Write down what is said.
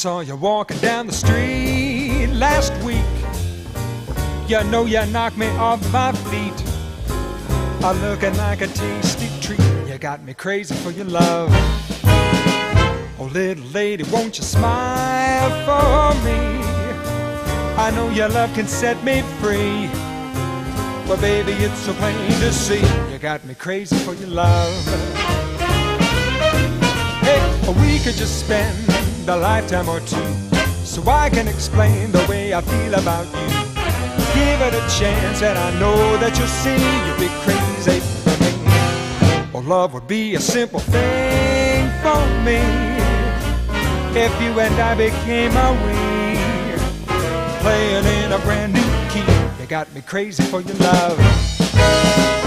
saw you walking down the street last week. You know you knocked me off my feet. I'm looking like a tasty treat. You got me crazy for your love. Oh, little lady, won't you smile for me? I know your love can set me free. But baby, it's so plain to see. You got me crazy for your love. Hey, we could just spend a lifetime or two, so I can explain the way I feel about you. Give it a chance and I know that you'll see you'll be crazy for me. Oh, love would be a simple thing for me if you and I became a we, playing in a brand new key. You got me crazy for your love.